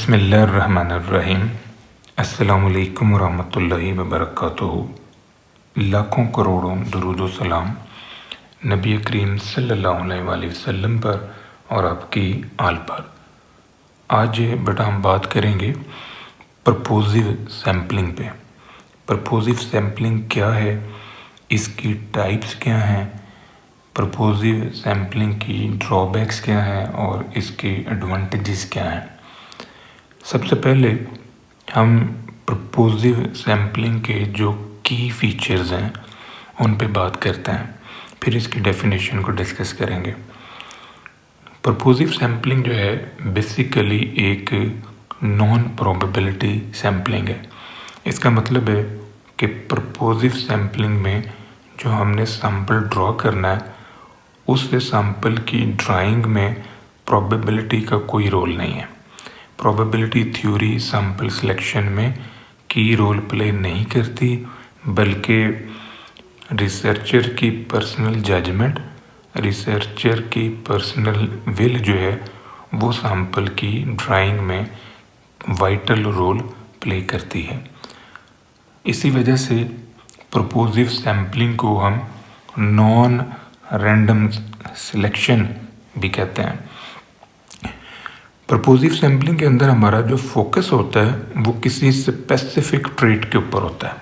बिस्मिल्लाहिर्रहमानिर्रहीम। अस्सलामुअलैकुम वरहमतुल्लाहि वबरकातुहू। लाखों करोड़ों दुरूद व सलाम नबी करीम सल्लल्लाहु अलैहि वसल्लम पर और आपकी आल पर। आज बेटा हम बात करेंगे प्रपोजिव सैम्पलिंग पे। प्रपोजिव सैम्पलिंग क्या है, इसकी टाइप्स क्या हैं, प्रपोजिव सैम्पलिंग की ड्रॉबैक्स क्या हैं और इसके एडवांटेजेस क्या हैं। सबसे पहले हम प्रपोजिव सैम्पलिंग के जो की फीचर्स हैं उन पे बात करते हैं, फिर इसकी डेफिनेशन को डिस्कस करेंगे। प्रपोजिव सैम्पलिंग जो है बेसिकली एक नॉन प्रोबेबिलिटी सैम्पलिंग है। इसका मतलब है कि प्रपोजिव सैम्पलिंग में जो हमने सैम्पल ड्रॉ करना है उस सैम्पल की ड्राइंग में प्रोबेबिलिटी का कोई रोल नहीं है। प्रोबेबिलिटी थ्योरी सैम्पल सिलेक्शन में की रोल प्ले नहीं करती, बल्कि रिसर्चर की पर्सनल जजमेंट, रिसर्चर की पर्सनल विल जो है वो सैम्पल की ड्राइंग में वाइटल रोल प्ले करती है। इसी वजह से प्रपोजिव सैम्पलिंग को हम नॉन रैंडम सिलेक्शन भी कहते हैं। प्रपोजिव सैम्पलिंग के अंदर हमारा जो फोकस होता है वो किसी स्पेसिफिक ट्रेट के ऊपर होता है,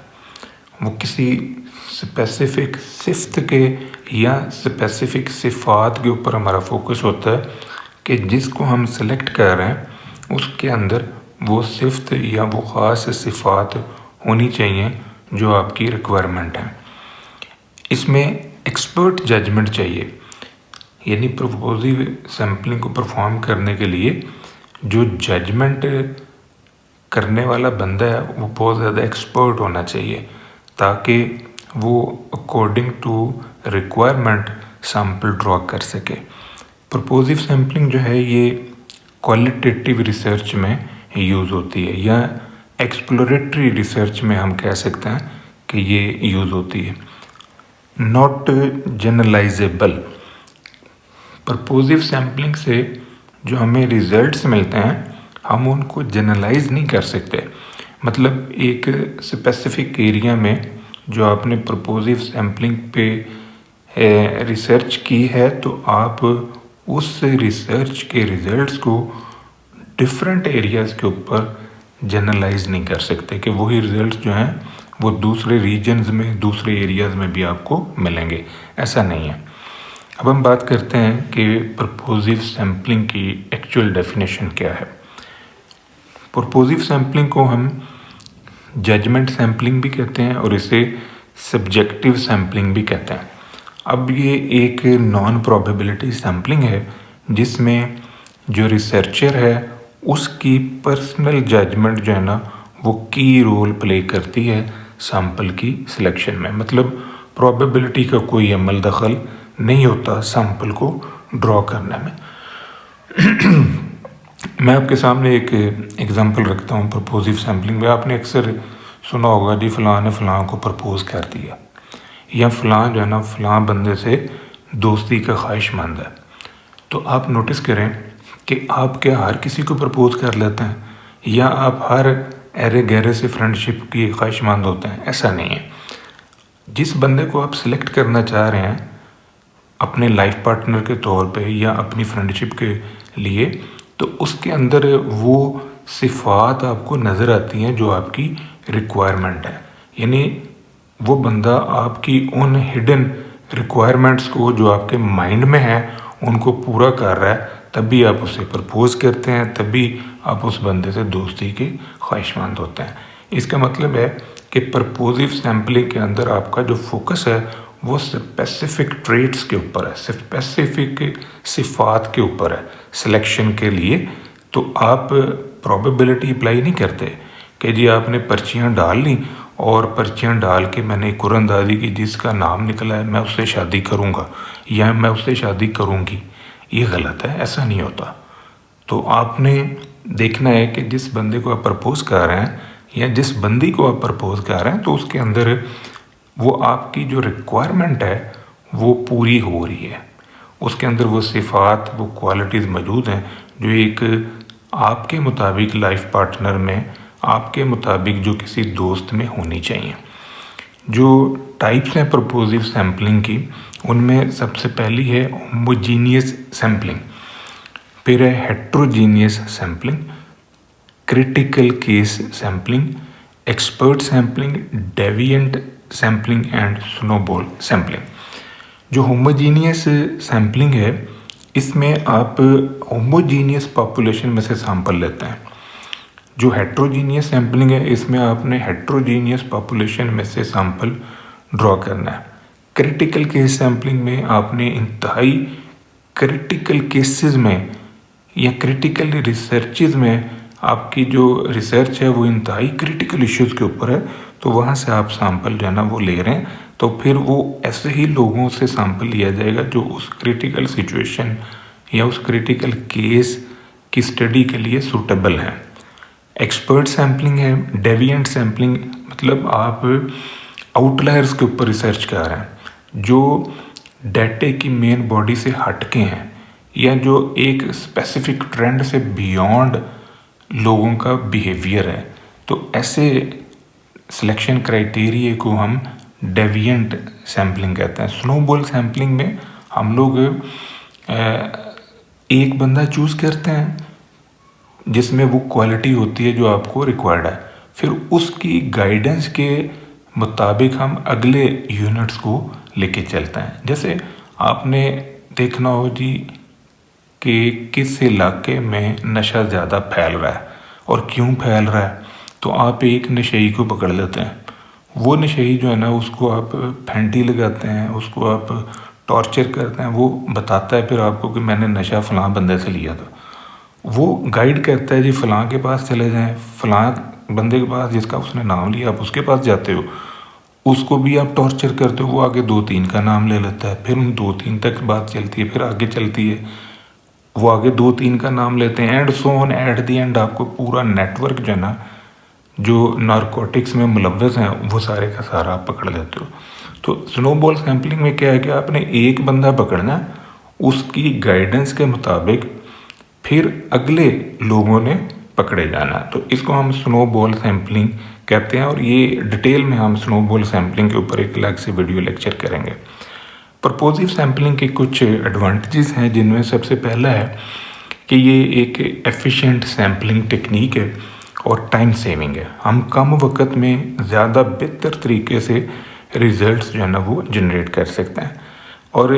वो किसी स्पेसिफिक सिफ्त के या स्पेसिफिक सिफात के ऊपर हमारा फोकस होता है कि जिसको हम सेलेक्ट कर रहे हैं उसके अंदर वो सिफ्त या वो ख़ास सिफात होनी चाहिए जो आपकी रिक्वायरमेंट है। इसमें एक्सपर्ट जजमेंट चाहिए, यानी प्रपोजिव सैम्पलिंग को परफॉर्म करने के लिए जो जजमेंट करने वाला बंदा है वो बहुत ज़्यादा एक्सपर्ट होना चाहिए ताकि वो according to requirement sample draw कर सके। प्रपोजिव सैम्पलिंग जो है ये क्वालिटेटिव रिसर्च में यूज़ होती है या एक्सप्लोरेटरी रिसर्च में हम कह सकते हैं कि ये यूज़ होती है। नॉट जनरलाइजेबल। प्रपोजिव सैम्पलिंग से जो हमें रिजल्ट्स मिलते हैं हम उनको जनरलाइज नहीं कर सकते। मतलब एक स्पेसिफिक एरिया में जो आपने प्रपोजिव सैम्पलिंग पे रिसर्च की है तो आप उस रिसर्च के रिजल्ट्स को डिफरेंट एरियाज़ के ऊपर जनरलाइज नहीं कर सकते कि वही रिजल्ट्स जो हैं वो दूसरे रीजन्स में, दूसरे एरियाज़ में भी आपको मिलेंगे, ऐसा नहीं है। अब हम बात करते हैं कि प्रपोजिव सैम्पलिंग की एक्चुअल डेफिनेशन क्या है। प्रपोजिव सैम्पलिंग को हम जजमेंट सैम्पलिंग भी कहते हैं और इसे सब्जेक्टिव सैम्पलिंग भी कहते हैं। अब ये एक नॉन प्रोबेबिलिटी सैम्पलिंग है जिसमें जो रिसर्चर है उसकी पर्सनल जजमेंट जो है ना वो की रोल प्ले करती है सैम्पल की सिलेक्शन में। मतलब प्रोबेबिलिटी का कोई अमल दखल नहीं होता सैम्पल को ड्रॉ करने में। मैं आपके सामने एक एग्जांपल रखता हूँ प्रपोजिव सैम्पलिंग में। आपने अक्सर सुना होगा जी फ़लाँ ने फ़लाँ को प्रपोज कर दिया, या फ़लाँ जो है ना फ़लाँ बंदे से दोस्ती का ख्वाहिशमंद है। तो आप नोटिस करें कि आप क्या हर किसी को प्रपोज कर लेते हैं या आप हर अरे गहरे से फ्रेंडशिप की ख्वाहिशमंद होते हैं? ऐसा नहीं है। जिस बंदे को आप सिलेक्ट करना चाह रहे हैं अपने लाइफ पार्टनर के तौर पे या अपनी फ्रेंडशिप के लिए, तो उसके अंदर वो सिफात आपको नज़र आती हैं जो आपकी रिक्वायरमेंट है। यानी वो बंदा आपकी उन हिडन रिक्वायरमेंट्स को जो आपके माइंड में है उनको पूरा कर रहा है, तभी आप उसे प्रपोज करते हैं, तभी आप उस बंदे से दोस्ती के ख्वाहिशमंद होते हैं। इसका मतलब है कि प्रपोजिव सैम्पलिंग के अंदर आपका जो फोकस है वो स्पेसिफिक ट्रेट्स के ऊपर है, स्पेसिफिक सिफात के ऊपर है सिलेक्शन के लिए। तो आप प्रोबेबिलिटी अप्लाई नहीं करते कि जी आपने पर्चियाँ डाल ली और पर्चियाँ डाल के मैंने कुरंदाजी की जिसका नाम निकला है मैं उससे शादी करूँगा या मैं उससे शादी करूँगी। ये गलत है, ऐसा नहीं होता। तो आपने देखना है कि जिस बंदे को आप प्रपोज कर रहे हैं या जिस बंदी को आप प्रपोज कर रहे हैं तो उसके अंदर वो आपकी जो रिक्वायरमेंट है वो पूरी हो रही है, उसके अंदर वो सिफात, वो क्वालिटीज़ मौजूद हैं जो एक आपके मुताबिक लाइफ पार्टनर में आपके मुताबिक जो किसी दोस्त में होनी चाहिए। जो टाइप्स हैं प्रोपोजिव सैम्पलिंग की, उनमें सबसे पहली है होमोजीनियस सैम्पलिंग, फिर है heterogeneous sampling, critical case sampling, expert sampling, deviant sampling and snowball sampling. जो होमोजीनियस सैम्पलिंग है, इसमें आप होमोजीनियस पॉपुलेशन में से सैंपल लेते हैं। जो हेट्रोजीनियस सैम्पलिंग है, इसमें आपने हेट्रोजीनियस पॉपुलेशन में से सैंपल ड्रॉ करना है। क्रिटिकल केस सैम्पलिंग में आपने इंतहाई क्रिटिकल केसेस में या क्रिटिकल रिसर्चेज में आपकी जो रिसर्च है वो इंतहाई क्रिटिकल इश्यूज के ऊपर है, तो वहाँ से आप सैंपल जो है ना वो ले रहे हैं, तो फिर वो ऐसे ही लोगों से सैंपल लिया जाएगा जो उस क्रिटिकल सिचुएशन या उस क्रिटिकल केस की स्टडी के लिए सूटेबल है। एक्सपर्ट सैम्पलिंग है। डेविएंट सैम्पलिंग मतलब आप आउटलायर्स के ऊपर रिसर्च कर रहे हैं, जो डाटे की मेन बॉडी से हटके हैं या जो एक स्पेसिफिक ट्रेंड से बियॉन्ड लोगों का बिहेवियर है, तो ऐसे सिलेक्शन क्राइटेरिया को हम डेविएंट सैम्पलिंग कहते हैं। स्नोबॉल सैम्पलिंग में हम लोग एक बंदा चूज़ करते हैं जिसमें वो क्वालिटी होती है जो आपको रिक्वायर्ड है, फिर उसकी गाइडेंस के मुताबिक हम अगले यूनिट्स को लेके चलते हैं। जैसे आपने देखना हो जी कि किस इलाके में नशा ज़्यादा फैल रहा है और क्यों फैल रहा है, तो आप एक नशेई को पकड़ लेते हैं। वो नशेई जो है ना, उसको आप फैंटी लगाते हैं, उसको आप टॉर्चर करते हैं, वो बताता है फिर आपको कि मैंने नशा फ़लाँ बंदे से लिया था। वो गाइड करता है जी फ़लाँ के पास चले जाएं, फ़लाँ बंदे के पास जिसका उसने नाम लिया, आप उसके पास जाते हो, उसको भी आप टॉर्चर करते हो, वो आगे 2-3 का नाम ले लेता है, फिर उन 2-3 तक बात चलती है, फिर आगे चलती है, वो आगे 2-3 का नाम लेते हैं, and so on. At the end आपको पूरा नेटवर्क जो है ना, जो नारकोटिक्स में मुलव्वस हैं, वो सारे का सारा आप पकड़ लेते हो। तो स्नोबॉल सैम्पलिंग में क्या है कि आपने एक बंदा पकड़ना, उसकी गाइडेंस के मुताबिक फिर अगले लोगों ने पकड़े जाना, तो इसको हम स्नोबॉल सैम्पलिंग कहते हैं। और ये डिटेल में हम स्नोबॉल सैम्पलिंग के ऊपर एक अलग से वीडियो लेक्चर करेंगे। प्रपोजिव सैम्पलिंग के कुछ एडवांटेजेस हैं, जिनमें सबसे पहला है कि ये एक एफिशिएंट सैम्पलिंग टेक्निक है और टाइम सेविंग है। हम कम वक्त में ज़्यादा बेहतर तरीके से रिजल्ट्स जो है ना वो जनरेट कर सकते हैं। और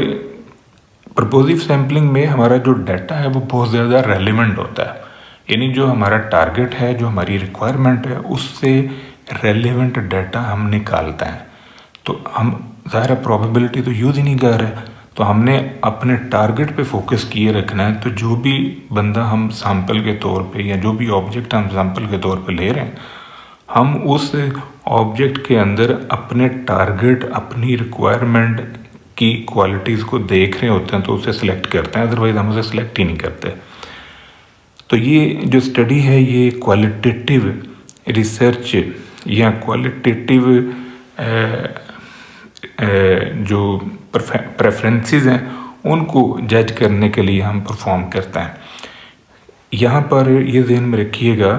प्रपोजिव सैम्पलिंग में हमारा जो डाटा है वो बहुत ज़्यादा रेलिवेंट होता है, यानी जो हमारा टारगेट है, जो हमारी रिक्वायरमेंट है, उससे रेलिवेंट डाटा हम निकालते हैं। तो हम ज़ाहिर प्रोबेबिलिटी तो यूज़ ही नहीं कर रहे, तो हमने अपने टारगेट पे फोकस किए रखना है। तो जो भी बंदा हम सैंपल के तौर पे या जो भी ऑब्जेक्ट हम सैंपल के तौर पे ले रहे हैं, हम उस ऑब्जेक्ट के अंदर अपने टारगेट, अपनी रिक्वायरमेंट की क्वालिटीज़ को देख रहे होते हैं, तो उसे सिलेक्ट करते हैं, अदरवाइज़ हम उसे सिलेक्ट ही नहीं करते। तो ये जो स्टडी है, ये क्वालिटेटिव रिसर्च या क्वालिटेटिव जो प्रेफरेंसेस हैं उनको जज करने के लिए हम परफॉर्म करते हैं। यहाँ पर ये ध्यान में रखिएगा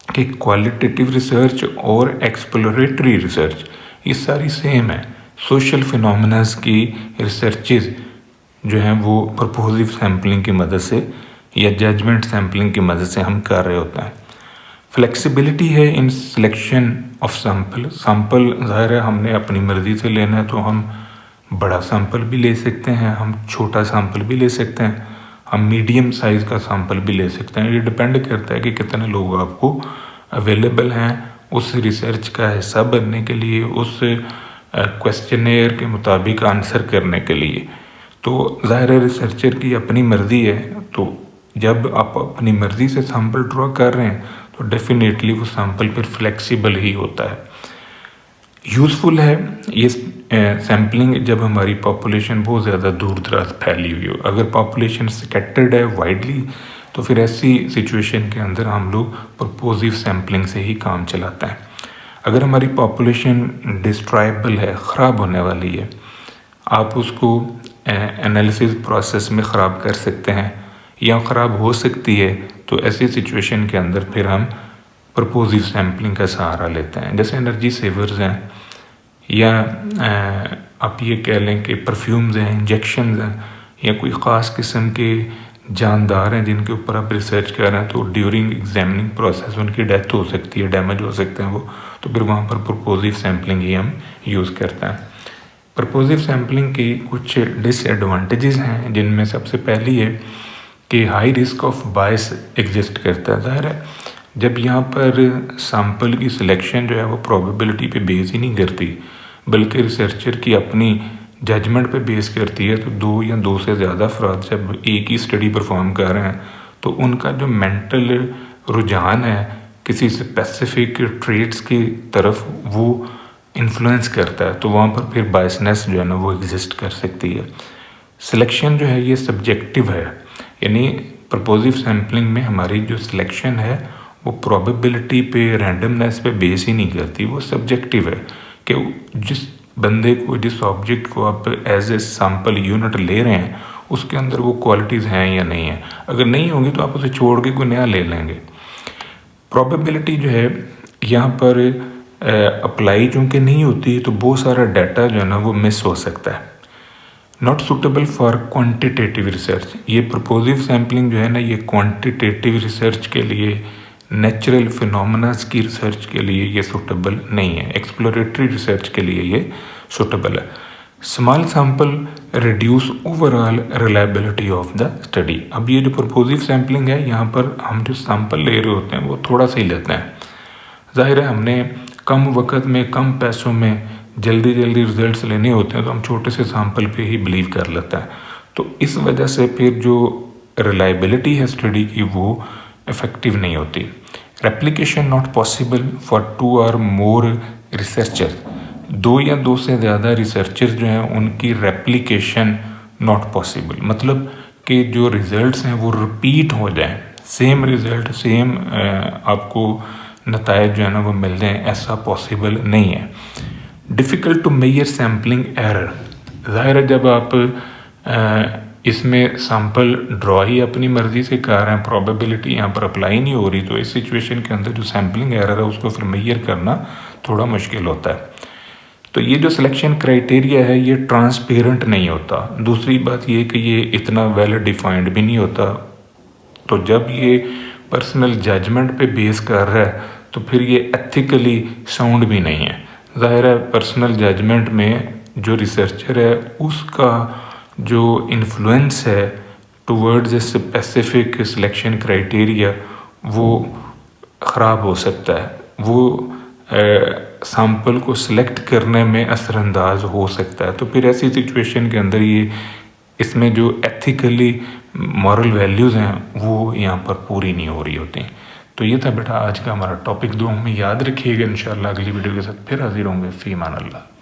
कि क्वालिटेटिव रिसर्च और एक्सप्लोरेटरी रिसर्च ये सारी सेम है। सोशल फिनोमेनास की रिसर्चेज जो हैं वो प्रपोजिव सैम्पलिंग की मदद से या जजमेंट सैम्पलिंग की मदद से हम कर रहे होते हैं। फ्लेक्सिबिलिटी है इन सिलेक्शन ऑफ सैंपल ज़ाहिर है हमने अपनी मर्ज़ी से लेना है, तो हम बड़ा सैंपल भी ले सकते हैं, हम छोटा सैंपल भी ले सकते हैं, हम मीडियम साइज़ का सैंपल भी ले सकते हैं। ये डिपेंड करता है कि कितने लोग आपको अवेलेबल हैं उस रिसर्च का हिस्सा बनने के लिए, उस क्वेश्चनेयर के मुताबिक आंसर करने के लिए। तो ज़ाहिर है रिसर्चर की अपनी मर्ज़ी है, तो जब आप अपनी मर्ज़ी से सैंपल ड्रॉ कर रहे हैं तो डेफिनेटली वो सैंपल फिर फ्लेक्सिबल ही होता है। यूज़फुल है ये सैम्पलिंग जब हमारी पॉपुलेशन बहुत ज़्यादा दूर दराज फैली हुई हो। अगर पॉपुलेशन स्कैटर्ड है वाइडली, तो फिर ऐसी सिचुएशन के अंदर हम लोग प्रपोजिव सैम्पलिंग से ही काम चलाते हैं। अगर हमारी पॉपुलेशन डिस्ट्रॉयबल है, ख़राब होने वाली है, आप उसको एनालिसिस प्रोसेस में ख़राब कर सकते हैं या ख़राब हो सकती है, तो ऐसी सिचुएशन के अंदर फिर हम प्रपोजिव सैम्पलिंग का सहारा लेते हैं। जैसे एनर्जी सेवर्स हैं या आप ये कह लें कि परफ्यूम्स हैं, इंजेक्शंस हैं, या कोई ख़ास किस्म के जानदार हैं जिनके ऊपर आप रिसर्च कर रहे हैं, तो ड्यूरिंग एग्जामिनिंग प्रोसेस उनकी डेथ हो सकती है, डैमेज हो सकते हैं वो, तो फिर वहाँ पर प्रपोजिव सैम्पलिंग ही हम यूज़ करते हैं। प्रपोजिव सैम्पलिंग की कुछ डिसएडवांटेजेस हैं, जिनमें सबसे पहली है कि high risk of bias exist करता है। ज़ाहिर है जब यहाँ पर सैम्पल की सिलेक्शन जो है वो प्रोबेबिलिटी पे बेस ही नहीं करती, बल्कि रिसर्चर की अपनी जजमेंट पे बेस करती है, तो दो या दो से ज़्यादा अफराद जब एक ही स्टडी परफॉर्म कर रहे हैं तो उनका जो मेंटल रुझान है किसी स्पेसिफिक ट्रेड्स की तरफ वो इन्फ्लुएंस करता है, तो वहाँ पर फिर बायसनेस जो है ना वो एग्जिस्ट कर सकती है। सिलेक्शन जो है ये सब्जेक्टिव है, यानी प्रपोजिव सैम्पलिंग में हमारी जो सिलेक्शन है वो प्रोबेबिलिटी पे, रैंडमनेस पे बेस ही नहीं करती, वो सब्जेक्टिव है कि जिस बंदे को, जिस ऑब्जेक्ट को आप एज ए सैम्पल यूनिट ले रहे हैं उसके अंदर वो क्वालिटीज़ हैं या नहीं है। अगर नहीं होंगी तो आप उसे छोड़ के कोई नया ले लेंगे। प्रोबेबिलिटी जो है यहाँ पर अप्लाई चूँकि नहीं होती तो बहुत सारा डाटा जो है ना वो मिस हो सकता है। Not suitable for quantitative research, ये प्रपोजिव सैम्पलिंग जो है ना ये क्वांटिटेटिव रिसर्च के लिए, नेचुरल फिनोमेनास की रिसर्च के लिए ये सूटेबल नहीं है, एक्सप्लोरेटरी रिसर्च के लिए ये सूटेबल है। Small sample reduce overall reliability of the study. अब ये जो प्रपोजिव सैम्पलिंग है यहाँ पर हम जो सैम्पल ले रहे होते हैं वो थोड़ा सा ही लेते हैं। ज़ाहिर है हमने कम वक्त में, कम पैसों में जल्दी रिजल्ट्स लेने होते हैं, तो हम छोटे से सैम्पल पे ही बिलीव कर लेते हैं। तो इस वजह से फिर जो रिलायबिलिटी है स्टडी की वो इफ़ेक्टिव नहीं होती। Replication not possible for 2 or more researcher, 2 या 2 से ज़्यादा रिसर्चर जो हैं उनकी रेप्लिकेशन नॉट पॉसिबल, मतलब कि जो रिज़ल्ट्स हैं वो रिपीट हो जाएं, सेम रिज़ल्ट, सेम आपको नतायज जो है ना वो मिल जाएं, ऐसा पॉसिबल नहीं है। Difficult to measure sampling error, ज़ाहिर है जब आप इसमें सैम्पल ड्रॉ ही अपनी मर्ज़ी से कर रहे हैं, प्रोबेबिलिटी यहाँ पर अप्लाई नहीं हो रही, तो इस सिचुएशन के अंदर जो सैम्पलिंग एरर है उसको फिर मेजर करना थोड़ा मुश्किल होता है। तो ये जो सिलेक्शन क्राइटेरिया है ये ट्रांसपेरेंट नहीं होता। दूसरी बात ये कि ये इतना वेल डिफाइंड भी नहीं होता, तो जब ये पर्सनल जजमेंट पे बेस कर रहा है तो फिर ये एथिकली साउंड भी नहीं है। ज़ाहिर है पर्सनल जजमेंट में जो रिसर्चर है उसका जो इन्फ्लुएंस है towards a specific selection criteria वो ख़राब हो सकता है, वो सैम्पल को सिलेक्ट करने में असरअंदाज हो सकता है। तो फिर ऐसी सिचुएशन के अंदर ये इसमें जो एथिकली मॉरल वैल्यूज़ हैं वो यहाँ पर पूरी नहीं हो रही होती। तो ये था बेटा आज का हमारा टॉपिक। दुआ में याद रखिएगा, इंशाल्लाह अगली वीडियो के साथ फिर हाजिर होंगे। फ़ी अमान अल्लाह।